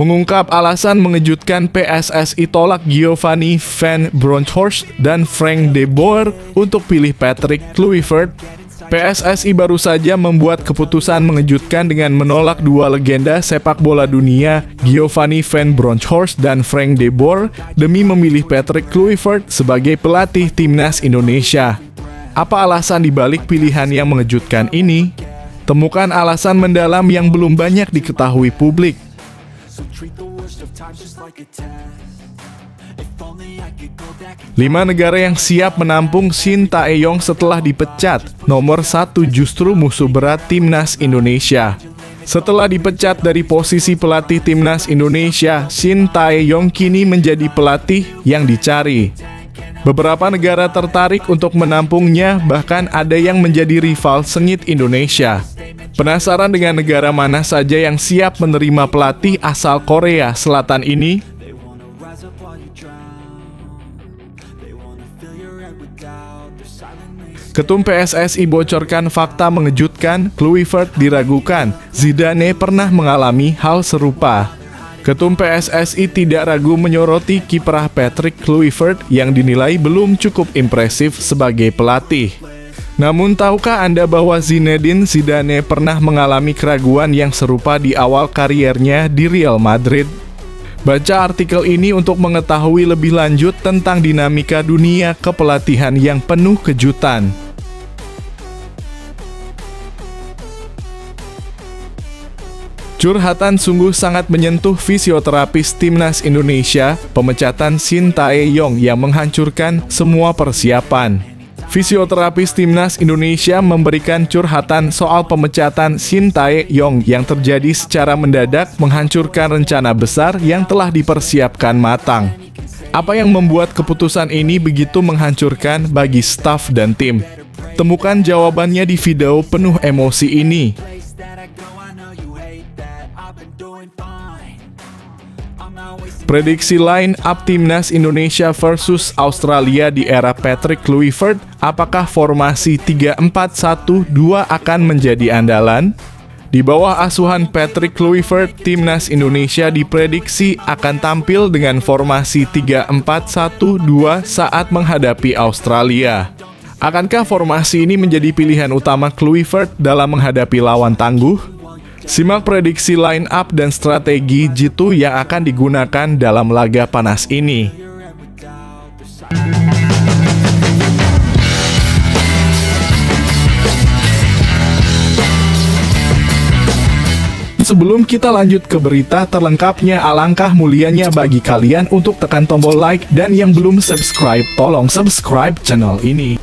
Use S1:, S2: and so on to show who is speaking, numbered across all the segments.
S1: mengungkap alasan mengejutkan PSSI tolak Giovanni Van Bronckhorst dan Frank de Boer untuk pilih Patrick Kluivert. PSSI baru saja membuat keputusan mengejutkan dengan menolak dua legenda sepak bola dunia, Giovanni Van Bronckhorst dan Frank de Boer, demi memilih Patrick Kluivert sebagai pelatih timnas Indonesia. Apa alasan dibalik pilihan yang mengejutkan ini? Temukan alasan mendalam yang belum banyak diketahui publik. 5 negara yang siap menampung Shin Tae-yong setelah dipecat. Nomor 1 justru musuh berat timnas Indonesia. Setelah dipecat dari posisi pelatih timnas Indonesia, Shin Tae-yong kini menjadi pelatih yang dicari. Beberapa negara tertarik untuk menampungnya, bahkan ada yang menjadi rival sengit Indonesia. Penasaran dengan negara mana saja yang siap menerima pelatih asal Korea Selatan ini? Ketum PSSI bocorkan fakta mengejutkan, Kluivert diragukan. Zidane pernah mengalami hal serupa. Ketum PSSI tidak ragu menyoroti kiprah Patrick Kluivert yang dinilai belum cukup impresif sebagai pelatih. Namun tahukah Anda bahwa Zinedine Zidane pernah mengalami keraguan yang serupa di awal kariernya di Real Madrid? Baca artikel ini untuk mengetahui lebih lanjut tentang dinamika dunia kepelatihan yang penuh kejutan. Curhatan sungguh sangat menyentuh fisioterapis timnas Indonesia, pemecatan Shin Tae-yong yang menghancurkan semua persiapan. Fisioterapis timnas Indonesia memberikan curhatan soal pemecatan Shin Tae-yong yang terjadi secara mendadak menghancurkan rencana besar yang telah dipersiapkan matang. Apa yang membuat keputusan ini begitu menghancurkan bagi staf dan tim? Temukan jawabannya di video penuh emosi ini. Prediksi line up timnas Indonesia versus Australia di era Patrick Kluivert, apakah formasi 3-4-1-2 akan menjadi andalan? Di bawah asuhan Patrick Kluivert, timnas Indonesia diprediksi akan tampil dengan formasi 3-4-1-2 saat menghadapi Australia. Akankah formasi ini menjadi pilihan utama Kluivert dalam menghadapi lawan tangguh? Simak prediksi line up dan strategi jitu yang akan digunakan dalam laga panas ini. Sebelum kita lanjut ke berita terlengkapnya, alangkah mulianya bagi kalian untuk tekan tombol like, dan yang belum subscribe, tolong subscribe channel ini.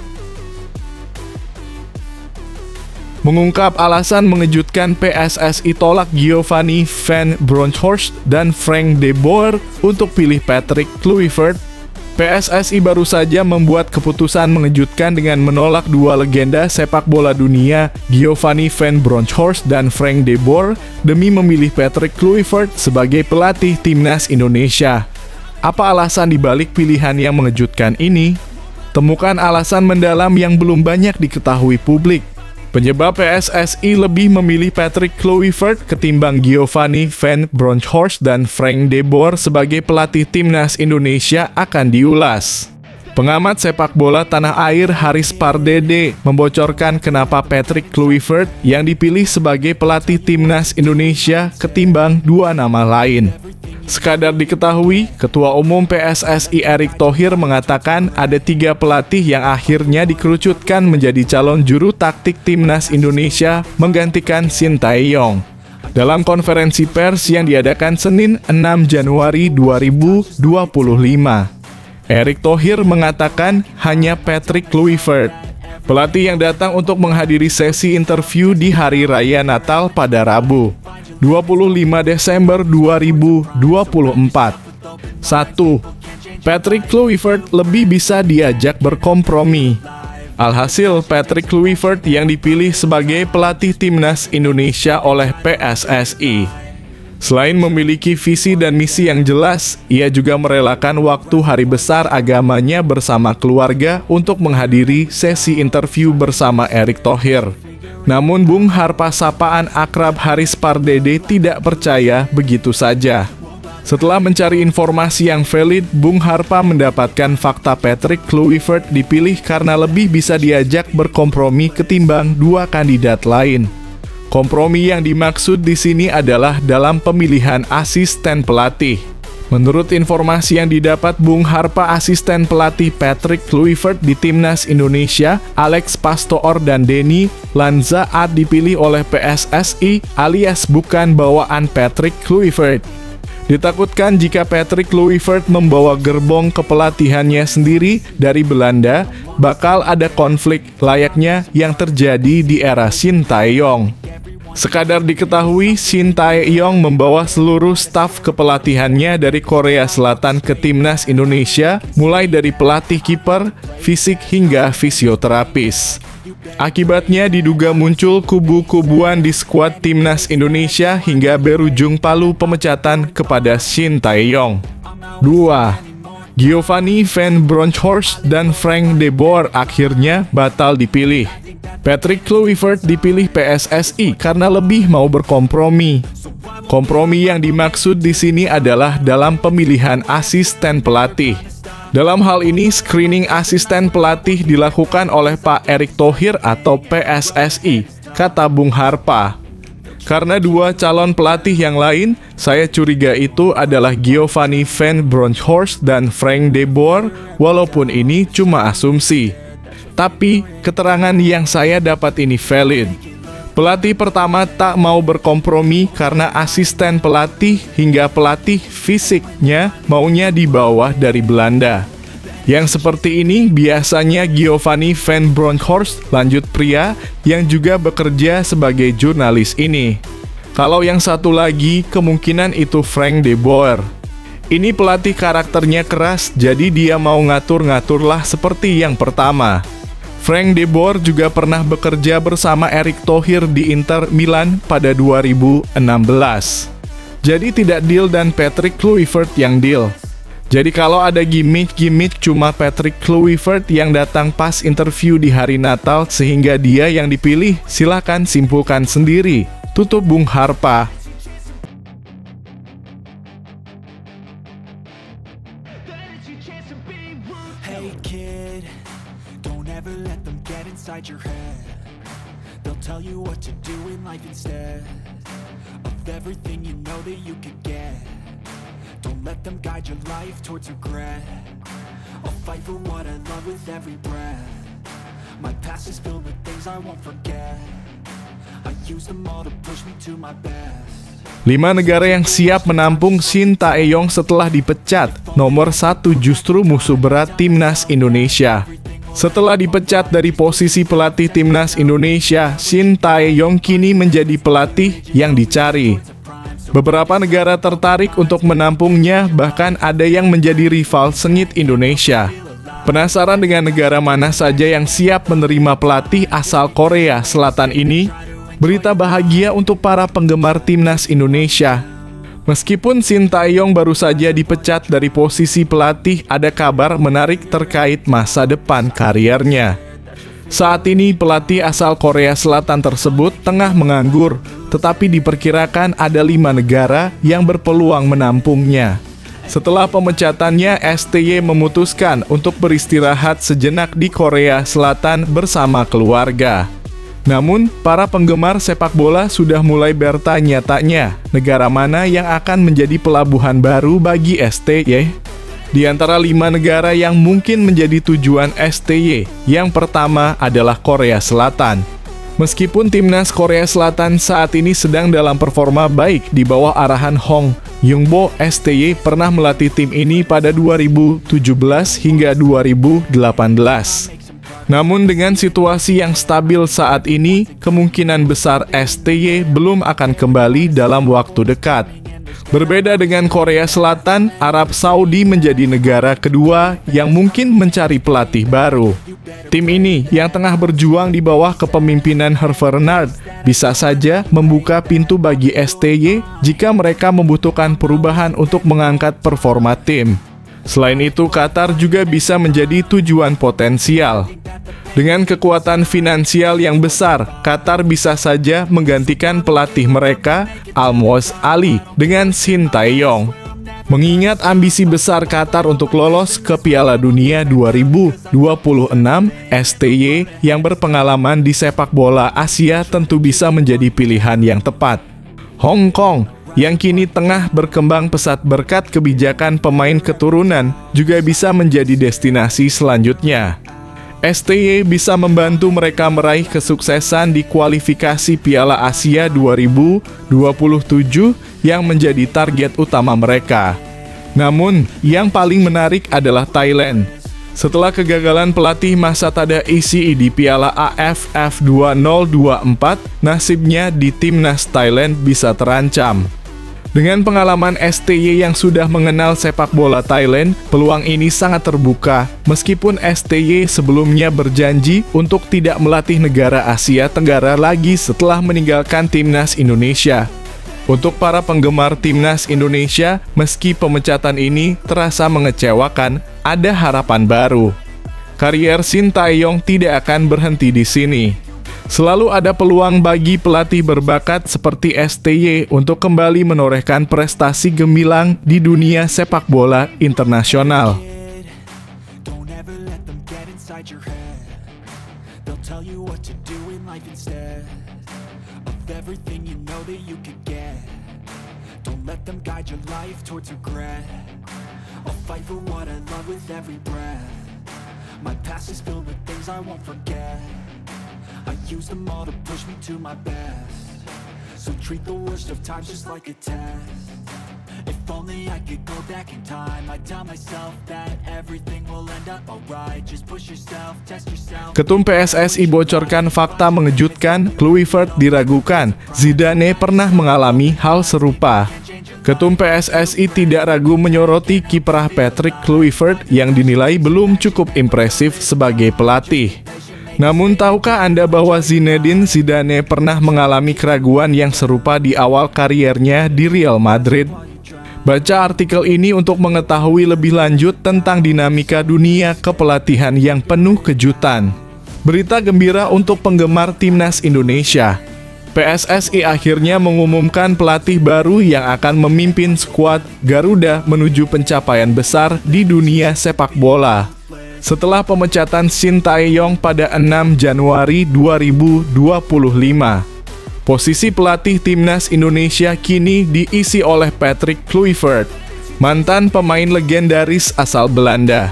S1: Mengungkap alasan mengejutkan PSSI tolak Giovanni Van Bronckhorst dan Frank de Boer untuk pilih Patrick Kluivert, PSSI baru saja membuat keputusan mengejutkan dengan menolak dua legenda sepak bola dunia, Giovanni Van Bronckhorst dan Frank de Boer, demi memilih Patrick Kluivert sebagai pelatih timnas Indonesia. Apa alasan dibalik pilihan yang mengejutkan ini? Temukan alasan mendalam yang belum banyak diketahui publik. Penyebab PSSI lebih memilih Patrick Kluivert ketimbang Giovanni Van Bronckhorst dan Frank de Boer sebagai pelatih timnas Indonesia akan diulas. Pengamat sepak bola tanah air Haris Pardede membocorkan kenapa Patrick Kluivert yang dipilih sebagai pelatih timnas Indonesia ketimbang dua nama lain. Sekadar diketahui, Ketua Umum PSSI Erick Thohir mengatakan ada 3 pelatih yang akhirnya dikerucutkan menjadi calon juru taktik timnas Indonesia menggantikan Shin Tae-yong. Dalam konferensi pers yang diadakan Senin 6 Januari 2025, Erick Thohir mengatakan hanya Patrick Kluivert, pelatih yang datang untuk menghadiri sesi interview di Hari Raya Natal pada Rabu, 25 Desember 2024. 1. Patrick Kluivert lebih bisa diajak berkompromi. Alhasil, Patrick Kluivert yang dipilih sebagai pelatih timnas Indonesia oleh PSSI. Selain memiliki visi dan misi yang jelas, ia juga merelakan waktu hari besar agamanya bersama keluarga untuk menghadiri sesi interview bersama Erick Thohir. Namun Bung Harpa sapaan akrab Haris Pardede tidak percaya begitu saja. Setelah mencari informasi yang valid, Bung Harpa mendapatkan fakta Patrick Kluivert dipilih karena lebih bisa diajak berkompromi ketimbang dua kandidat lain. Kompromi yang dimaksud di sini adalah dalam pemilihan asisten pelatih. Menurut informasi yang didapat Bung Harpa, asisten pelatih Patrick Kluivert di Timnas Indonesia, Alex Pastoor dan Denny Lanzaat dipilih oleh PSSI alias bukan bawaan Patrick Kluivert. Ditakutkan jika Patrick Kluivert membawa gerbong kepelatihannya sendiri dari Belanda, bakal ada konflik layaknya yang terjadi di era Shin Tae-yong. Sekadar diketahui, Shin Tae-yong membawa seluruh staf kepelatihannya dari Korea Selatan ke Timnas Indonesia, mulai dari pelatih kiper, fisik hingga fisioterapis. Akibatnya diduga muncul kubu-kubuan di skuad Timnas Indonesia hingga berujung palu pemecatan kepada Shin Tae-yong. 2. Giovanni Van Bronckhorst dan Frank de Boer akhirnya batal dipilih. Patrick Kluivert dipilih PSSI karena lebih mau berkompromi. Kompromi yang dimaksud di sini adalah dalam pemilihan asisten pelatih. Dalam hal ini, screening asisten pelatih dilakukan oleh Pak Erick Thohir atau PSSI, kata Bung Harpa. Karena dua calon pelatih yang lain, saya curiga itu adalah Giovanni Van Bronckhorst dan Frank de Boer, walaupun ini cuma asumsi. Tapi, keterangan yang saya dapat ini valid. Pelatih pertama tak mau berkompromi karena asisten pelatih hingga pelatih fisiknya maunya di bawah dari Belanda. Yang seperti ini biasanya Giovanni Van Bronckhorst, lanjut pria, yang juga bekerja sebagai jurnalis ini. Kalau yang satu lagi, kemungkinan itu Frank de Boer. Ini pelatih karakternya keras, jadi dia mau ngatur-ngaturlah seperti yang pertama. Frank de Boer juga pernah bekerja bersama Erick Thohir di Inter Milan pada 2016. Jadi tidak deal dan Patrick Kluivert yang deal. Jadi kalau ada gimmick cuma Patrick Kluivert yang datang pas interview di hari Natal sehingga dia yang dipilih, silakan simpulkan sendiri. Tutup Bung Harpa.
S2: Hey kid, don't ever let them get inside your head. They'll tell you what to do in life instead of everything you know that you could get. Don't let them guide your life towards regret. I'll fight for what I love with every breath. My past is filled with things I won't forget. I use them all to push me to my best.
S1: 5 negara yang siap menampung Shin Tae-yong setelah dipecat. Nomor 1 justru musuh berat Timnas Indonesia. Setelah dipecat dari posisi pelatih Timnas Indonesia, Shin Tae-yong kini menjadi pelatih yang dicari. Beberapa negara tertarik untuk menampungnya, bahkan ada yang menjadi rival sengit Indonesia. Penasaran dengan negara mana saja yang siap menerima pelatih asal Korea Selatan ini? Berita bahagia untuk para penggemar Timnas Indonesia. Meskipun Shin Tae-yong baru saja dipecat dari posisi pelatih, ada kabar menarik terkait masa depan kariernya. Saat ini pelatih asal Korea Selatan tersebut tengah menganggur, tetapi diperkirakan ada 5 negara yang berpeluang menampungnya. Setelah pemecatannya, STY memutuskan untuk beristirahat sejenak di Korea Selatan bersama keluarga. Namun, para penggemar sepak bola sudah mulai bertanya-tanya, negara mana yang akan menjadi pelabuhan baru bagi STY? Di antara 5 negara yang mungkin menjadi tujuan STY, yang pertama adalah Korea Selatan. Meskipun timnas Korea Selatan saat ini sedang dalam performa baik di bawah arahan Hong Young-bo, STY pernah melatih tim ini pada 2017 hingga 2018. Namun dengan situasi yang stabil saat ini, kemungkinan besar STY belum akan kembali dalam waktu dekat. Berbeda dengan Korea Selatan, Arab Saudi menjadi negara kedua yang mungkin mencari pelatih baru. Tim ini yang tengah berjuang di bawah kepemimpinan Hervé Renard bisa saja membuka pintu bagi STY jika mereka membutuhkan perubahan untuk mengangkat performa tim. Selain itu, Qatar juga bisa menjadi tujuan potensial. Dengan kekuatan finansial yang besar, Qatar bisa saja menggantikan pelatih mereka, Al-Muaz Ali, dengan Shin Tae-yong. Mengingat ambisi besar Qatar untuk lolos ke Piala Dunia 2026, STY yang berpengalaman di sepak bola Asia tentu bisa menjadi pilihan yang tepat. Hong Kong yang kini tengah berkembang pesat berkat kebijakan pemain keturunan juga bisa menjadi destinasi selanjutnya. STY bisa membantu mereka meraih kesuksesan di kualifikasi Piala Asia 2027 yang menjadi target utama mereka. Namun, yang paling menarik adalah Thailand. Setelah kegagalan pelatih Masatada Isi di Piala AFF 2024, nasibnya di timnas Thailand bisa terancam. Dengan pengalaman STY yang sudah mengenal sepak bola Thailand, peluang ini sangat terbuka, meskipun STY sebelumnya berjanji untuk tidak melatih negara Asia Tenggara lagi setelah meninggalkan timnas Indonesia. Untuk para penggemar timnas Indonesia, meski pemecatan ini terasa mengecewakan, ada harapan baru. Karier Sintayong tidak akan berhenti di sini. Selalu ada peluang bagi pelatih berbakat seperti STY untuk kembali menorehkan prestasi gemilang di dunia sepak bola internasional.
S2: I use them all to push me to my best. So treat the worst of times just like a test. If only I could go back in time, I'd tell myself that everything will end up alright. Just push yourself, test yourself.
S1: Ketum PSSI bocorkan fakta mengejutkan, Kluivert diragukan. Zidane pernah mengalami hal serupa. Ketum PSSI tidak ragu menyoroti kiprah Patrick Kluivert yang dinilai belum cukup impresif sebagai pelatih. Namun tahukah Anda bahwa Zinedine Zidane pernah mengalami keraguan yang serupa di awal kariernya di Real Madrid? Baca artikel ini untuk mengetahui lebih lanjut tentang dinamika dunia kepelatihan yang penuh kejutan. Berita gembira untuk penggemar timnas Indonesia. PSSI akhirnya mengumumkan pelatih baru yang akan memimpin skuad Garuda menuju pencapaian besar di dunia sepak bola. Setelah pemecatan Sintayong pada 6 Januari 2025, posisi pelatih timnas Indonesia kini diisi oleh Patrick Kluivert, mantan pemain legendaris asal Belanda,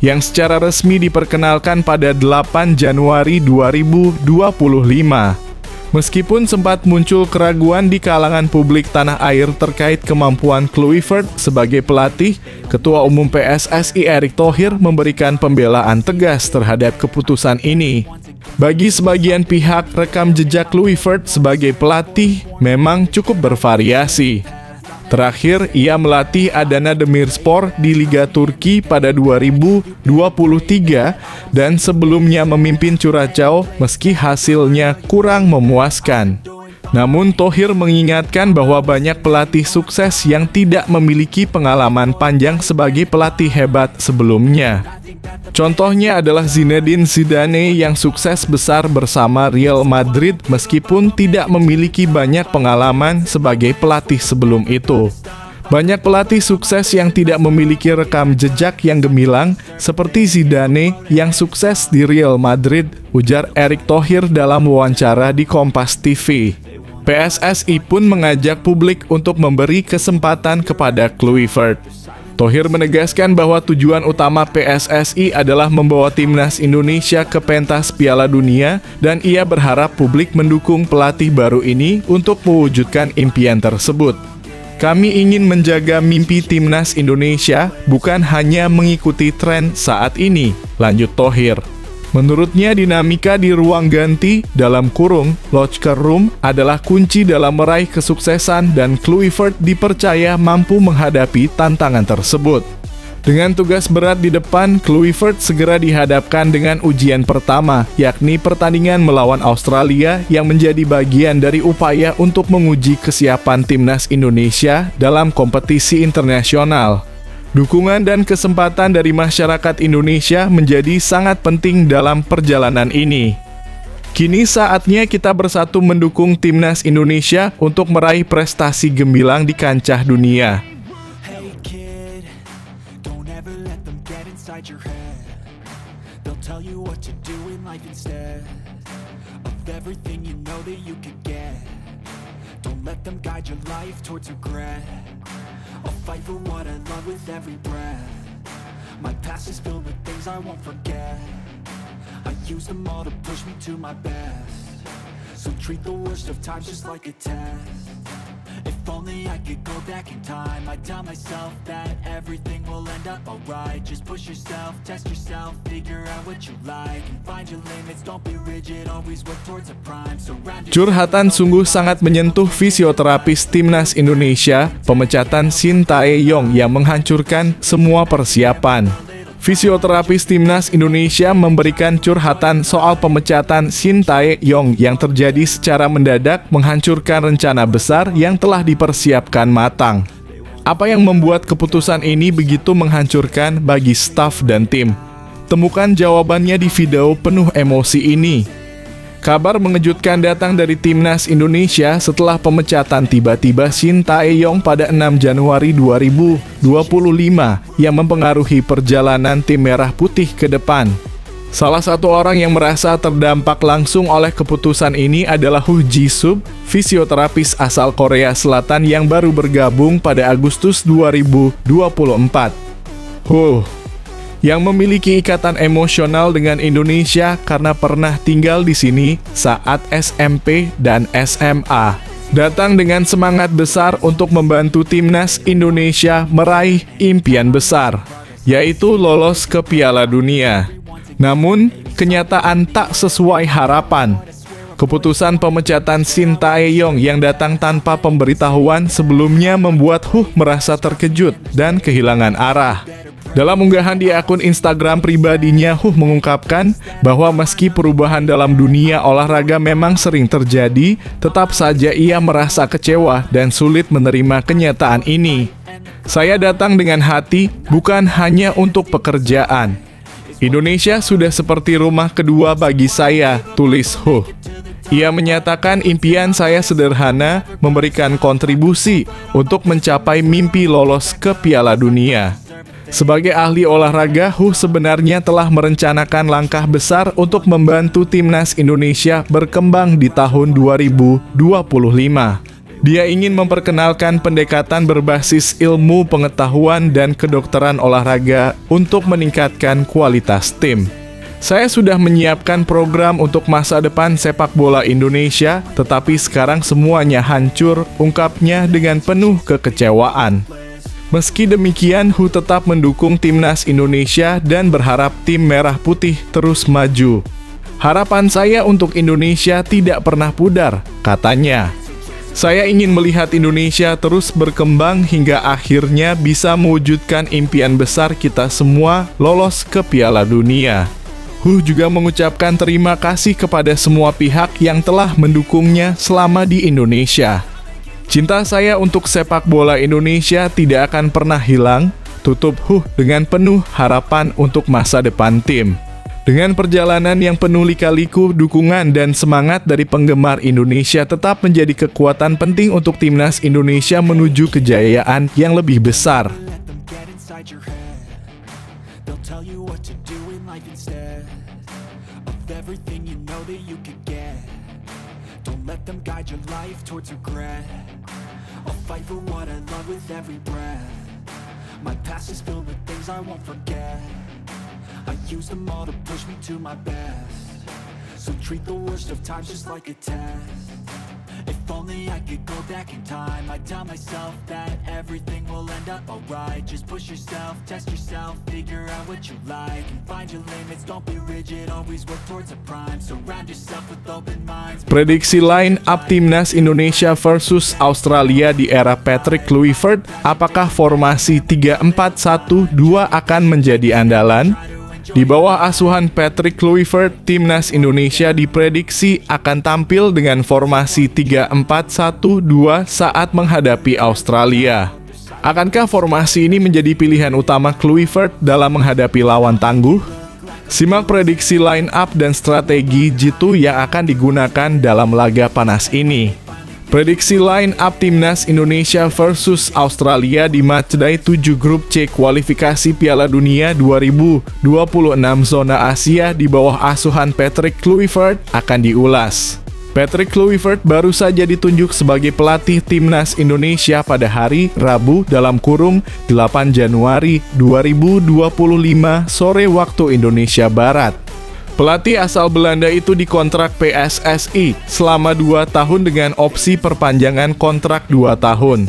S1: yang secara resmi diperkenalkan pada 8 Januari 2025. Meskipun sempat muncul keraguan di kalangan publik tanah air terkait kemampuan Kluivert sebagai pelatih, Ketua Umum PSSI Erick Thohir memberikan pembelaan tegas terhadap keputusan ini. Bagi sebagian pihak, rekam jejak Kluivert sebagai pelatih memang cukup bervariasi. Terakhir, ia melatih Adana Demirspor di Liga Turki pada 2023 dan sebelumnya memimpin Curaçao meski hasilnya kurang memuaskan. Namun Thohir mengingatkan bahwa banyak pelatih sukses yang tidak memiliki pengalaman panjang sebagai pelatih hebat sebelumnya. Contohnya adalah Zinedine Zidane yang sukses besar bersama Real Madrid meskipun tidak memiliki banyak pengalaman sebagai pelatih sebelum itu. Banyak pelatih sukses yang tidak memiliki rekam jejak yang gemilang seperti Zidane yang sukses di Real Madrid, ujar Erick Thohir dalam wawancara di Kompas TV. PSSI pun mengajak publik untuk memberi kesempatan kepada Kluivert. Thohir menegaskan bahwa tujuan utama PSSI adalah membawa timnas Indonesia ke pentas Piala Dunia dan ia berharap publik mendukung pelatih baru ini untuk mewujudkan impian tersebut. Kami ingin menjaga mimpi timnas Indonesia, bukan hanya mengikuti tren saat ini, lanjut Thohir. Menurutnya dinamika di ruang ganti dalam kurung locker room adalah kunci dalam meraih kesuksesan dan Kluivert dipercaya mampu menghadapi tantangan tersebut. Dengan tugas berat di depan, Kluivert segera dihadapkan dengan ujian pertama, yakni pertandingan melawan Australia yang menjadi bagian dari upaya untuk menguji kesiapan timnas Indonesia dalam kompetisi internasional. Dukungan dan kesempatan dari masyarakat Indonesia menjadi sangat penting dalam perjalanan ini. Kini saatnya kita bersatu mendukung timnas Indonesia untuk meraih prestasi gemilang di kancah dunia.
S2: Hey kid, inside your head. They'll tell you what to do in life instead of everything you know that you could get. Don't let them guide your life towards regret. I'll fight for what I love with every breath. My past is filled with things I won't forget. I use them all to push me to my best. So treat the worst of times just like a test. If only I could go back in time, I'd tell myself that everything will end up alright. Just push yourself, test yourself, figure out what you like, and find your limits, don't be rigid, always work towards a prime. Surround
S1: Curhatan sungguh sangat menyentuh fisioterapis Timnas Indonesia, pemecatan Shin Tae-yong yang menghancurkan semua persiapan. Fisioterapis Timnas Indonesia memberikan curhatan soal pemecatan Shin Tae-yong yang terjadi secara mendadak menghancurkan rencana besar yang telah dipersiapkan matang. Apa yang membuat keputusan ini begitu menghancurkan bagi staf dan tim? Temukan jawabannya di video penuh emosi ini. Kabar mengejutkan datang dari Timnas Indonesia setelah pemecatan tiba-tiba Shin Tae-yong pada 6 Januari 2025 yang mempengaruhi perjalanan tim Merah Putih ke depan. Salah satu orang yang merasa terdampak langsung oleh keputusan ini adalah Huh Ji-sub, fisioterapis asal Korea Selatan yang baru bergabung pada Agustus 2024. Yang memiliki ikatan emosional dengan Indonesia karena pernah tinggal di sini saat SMP dan SMA. Datang dengan semangat besar untuk membantu Timnas Indonesia meraih impian besar, yaitu lolos ke Piala Dunia. Namun, kenyataan tak sesuai harapan. Keputusan pemecatan Shin Tae-yong yang datang tanpa pemberitahuan sebelumnya membuat Huh merasa terkejut dan kehilangan arah. Dalam unggahan di akun Instagram pribadinya, Huh mengungkapkan bahwa meski perubahan dalam dunia olahraga memang sering terjadi, tetap saja ia merasa kecewa dan sulit menerima kenyataan ini. Saya datang dengan hati, bukan hanya untuk pekerjaan. Indonesia sudah seperti rumah kedua bagi saya, tulis Huh. Ia menyatakan impian saya sederhana, memberikan kontribusi untuk mencapai mimpi lolos ke Piala Dunia. Sebagai ahli olahraga, Huh sebenarnya telah merencanakan langkah besar untuk membantu Timnas Indonesia berkembang di tahun 2025. Dia ingin memperkenalkan pendekatan berbasis ilmu pengetahuan dan kedokteran olahraga untuk meningkatkan kualitas tim. Saya sudah menyiapkan program untuk masa depan sepak bola Indonesia, tetapi sekarang semuanya hancur, ungkapnya dengan penuh kekecewaan. Meski demikian, Huh tetap mendukung Timnas Indonesia dan berharap tim Merah Putih terus maju. Harapan saya untuk Indonesia tidak pernah pudar, katanya. Saya ingin melihat Indonesia terus berkembang hingga akhirnya bisa mewujudkan impian besar kita semua, lolos ke Piala Dunia. Huh juga mengucapkan terima kasih kepada semua pihak yang telah mendukungnya selama di Indonesia. Cinta saya untuk sepak bola Indonesia tidak akan pernah hilang, tutup Huh dengan penuh harapan untuk masa depan tim. Dengan perjalanan yang penuh lika-liku, dukungan dan semangat dari penggemar Indonesia tetap menjadi kekuatan penting untuk Timnas Indonesia menuju kejayaan yang lebih besar.
S2: I'll fight for what I love with every breath. My past is filled with things I won't forget. I use them all to push me to my best. So treat the worst of times just like a test. If only I could go back in time, I'd tell myself that everything will end up alright. Just push yourself, test yourself, figure out what you like, and find your limits, don't be rigid, always work towards a prime. Surround yourself with open minds.
S1: Prediksi line up Timnas Indonesia versus Australia di era Patrick Kluivert, apakah formasi 3-4-1-2 akan menjadi andalan? Di bawah asuhan Patrick Kluivert, Timnas Indonesia diprediksi akan tampil dengan formasi 3-4-1-2 saat menghadapi Australia. Akankah formasi ini menjadi pilihan utama Kluivert dalam menghadapi lawan tangguh? Simak prediksi line up dan strategi jitu yang akan digunakan dalam laga panas ini. Prediksi line up Timnas Indonesia versus Australia di matchday 7 grup C kualifikasi Piala Dunia 2026 zona Asia di bawah asuhan Patrick Kluivert akan diulas. Patrick Kluivert baru saja ditunjuk sebagai pelatih Timnas Indonesia pada hari Rabu dalam kurung 8 Januari 2025 sore waktu Indonesia Barat. Pelatih asal Belanda itu dikontrak PSSI selama 2 tahun dengan opsi perpanjangan kontrak 2 tahun.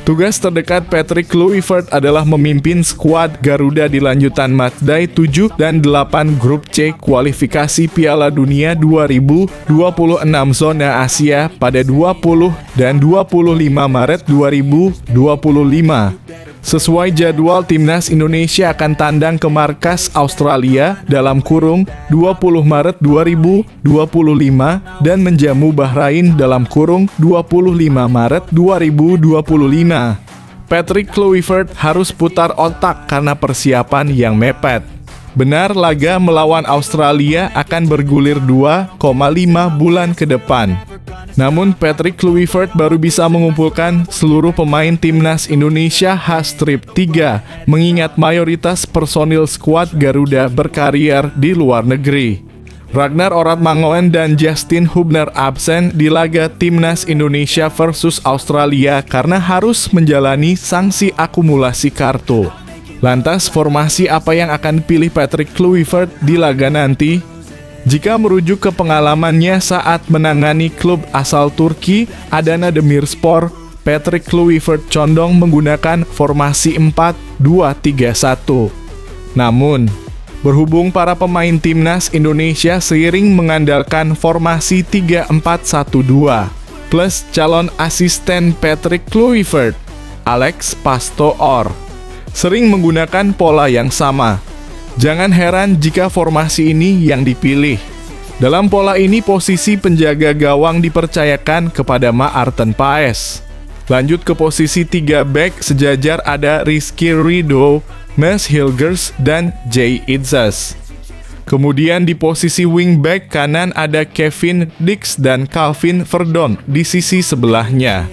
S1: Tugas terdekat Patrick Kluivert adalah memimpin skuad Garuda di lanjutan matchday 7 dan 8 grup C kualifikasi Piala Dunia 2026 zona Asia pada 20 dan 25 Maret 2025. Sesuai jadwal, Timnas Indonesia akan tandang ke markas Australia dalam kurung 20 Maret 2025 dan menjamu Bahrain dalam kurung 25 Maret 2025. Patrick Kluivert harus putar otak karena persiapan yang mepet. Benar, laga melawan Australia akan bergulir 2,5 bulan ke depan. Namun Patrick Kluivert baru bisa mengumpulkan seluruh pemain Timnas Indonesia H-Trip 3, mengingat mayoritas personil skuad Garuda berkarier di luar negeri. Ragnar Oratmangoen dan Justin Hubner absen di laga Timnas Indonesia versus Australia karena harus menjalani sanksi akumulasi kartu. Lantas formasi apa yang akan dipilih Patrick Kluivert di laga nanti? Jika merujuk ke pengalamannya saat menangani klub asal Turki, Adana Demirspor, Patrick Kluivert condong menggunakan formasi 4-2-3-1. Namun, berhubung para pemain Timnas Indonesia seiring mengandalkan formasi 3-4-1-2, plus calon asisten Patrick Kluivert, Alex Pastoor, sering menggunakan pola yang sama. Jangan heran jika formasi ini yang dipilih. Dalam pola ini posisi penjaga gawang dipercayakan kepada Maarten Paes. Lanjut ke posisi 3 back sejajar ada Rizky Ridho, Mads Hilgers, dan Jay Itzas. Kemudian di posisi wing back kanan ada Kevin Dix dan Calvin Verdon di sisi sebelahnya.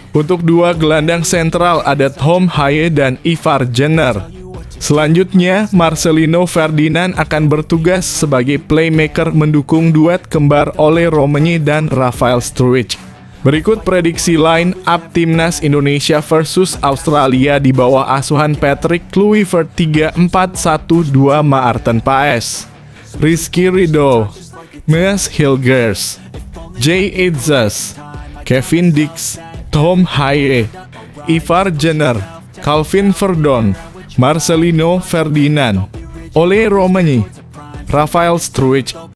S1: Untuk 2 gelandang sentral ada Tom Haye dan Ivar Jenner. Selanjutnya, Marcelino Ferdinand akan bertugas sebagai playmaker mendukung duet kembar Ole Romeni dan Rafael Struijk. Berikut prediksi line up Timnas Indonesia versus Australia di bawah asuhan Patrick Kluivert 3-4-1-2 Maarten Paes, Rizky Ridho, Mads Hilgers, Jay Itzas, Kevin Dix, Tom Haye, Ivar Jenner, Calvin Verdon, Marcelino Ferdinand, Ole Romeni, Rafael Struijk.